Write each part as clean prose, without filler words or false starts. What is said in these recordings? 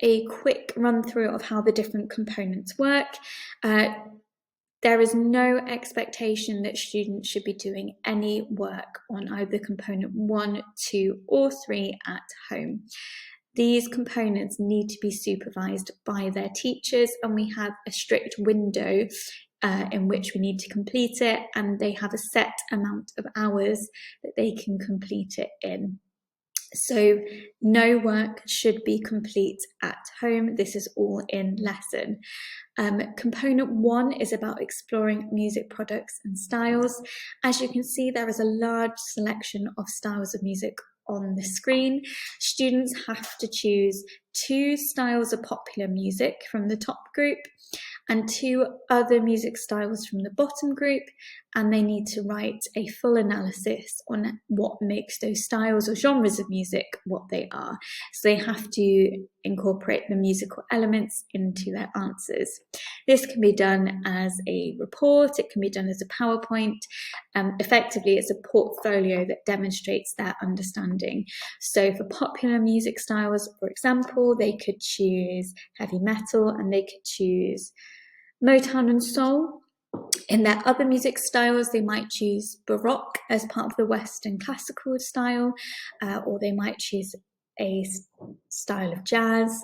a quick run through of how the different components work. There is no expectation that students should be doing any work on either component 1, 2, or 3 at home. These components need to be supervised by their teachers, and we have a strict window in which we need to complete it, and they have a set amount of hours that they can complete it in. So no work should be complete at home. This is all in lesson. Component 1 is about exploring music products and styles. As you can see, there is a large selection of styles of music on the screen. Students have to choose 2 styles of popular music from the top group and 2 other music styles from the bottom group, and they need to write a full analysis on what makes those styles or genres of music what they are. So they have to incorporate the musical elements into their answers. This can be done as a report, it can be done as a PowerPoint. Effectively, it's a portfolio that demonstrates their understanding. So for popular music styles, for example, they could choose heavy metal and they could choose Motown and soul. In their other music styles, they might choose Baroque as part of the Western classical style, or they might choose a style of jazz.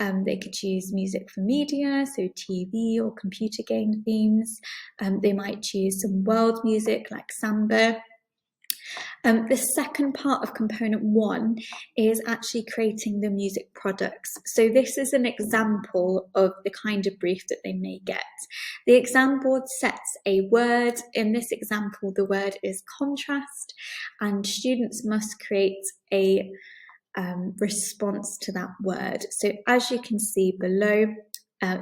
They could choose music for media, so TV or computer game themes. They might choose some world music like samba. The second part of component 1 is actually creating the music products. So this is an example of the kind of brief that they may get. The exam board sets a word. In this example, the word is contrast, and students must create a response to that word. So as you can see below,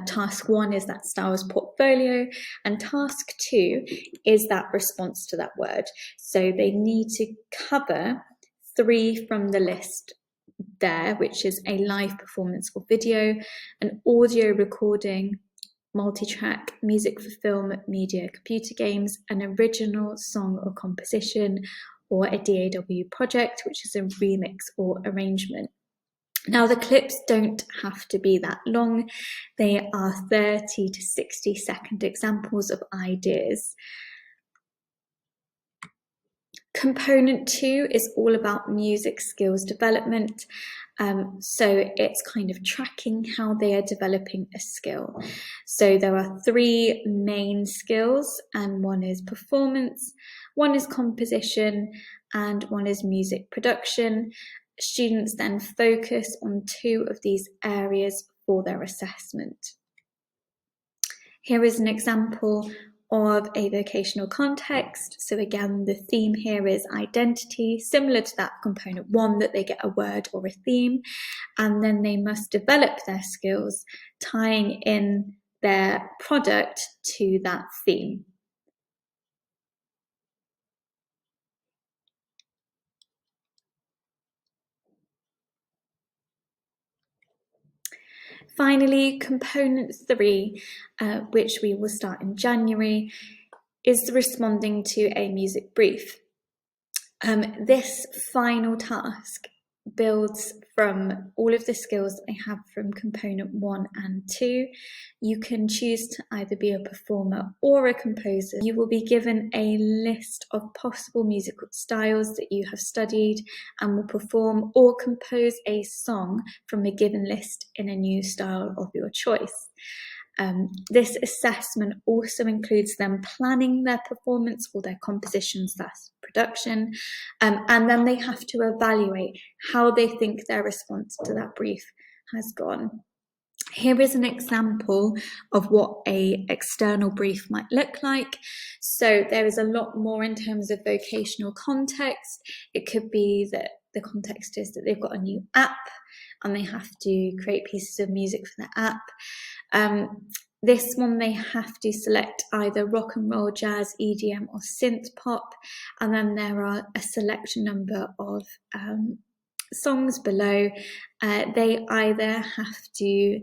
task 1 is that styles portfolio, and task 2 is that response to that word. So they need to cover 3 from the list there, which is a live performance or video, an audio recording, multi-track, music for film, media, computer games, an original song or composition, or a DAW project, which is a remix or arrangement. Now, the clips don't have to be that long. They are 30 to 60-second examples of ideas. Component 2 is all about music skills development. So it's kind of tracking how they are developing a skill. So there are 3 main skills, and one is performance, one is composition, and one is music production. Students then focus on 2 of these areas for their assessment. Here is an example of a vocational context. So again, the theme here is identity, similar to that component 1, that they get a word or a theme, and then they must develop their skills, tying in their product to that theme. Finally, component 3, which we will start in January, is responding to a music brief. This final task builds from all of the skills that they have from component 1 and 2. You can choose to either be a performer or a composer. You will be given a list of possible musical styles that you have studied and will perform or compose a song from a given list in a new style of your choice. This assessment also includes them planning their performance or their compositions, that's production, and then they have to evaluate how they think their response to that brief has gone. Here is an example of what an external brief might look like. So there is a lot more in terms of vocational context. It could be that the context is that they've got a new app and they have to create pieces of music for the app. This one, they have to select either rock and roll, jazz, EDM, or synth pop, and then there are a selection number of songs below. They either have to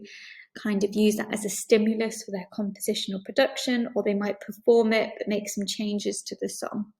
kind of use that as a stimulus for their composition or production, or they might perform it but make some changes to the song.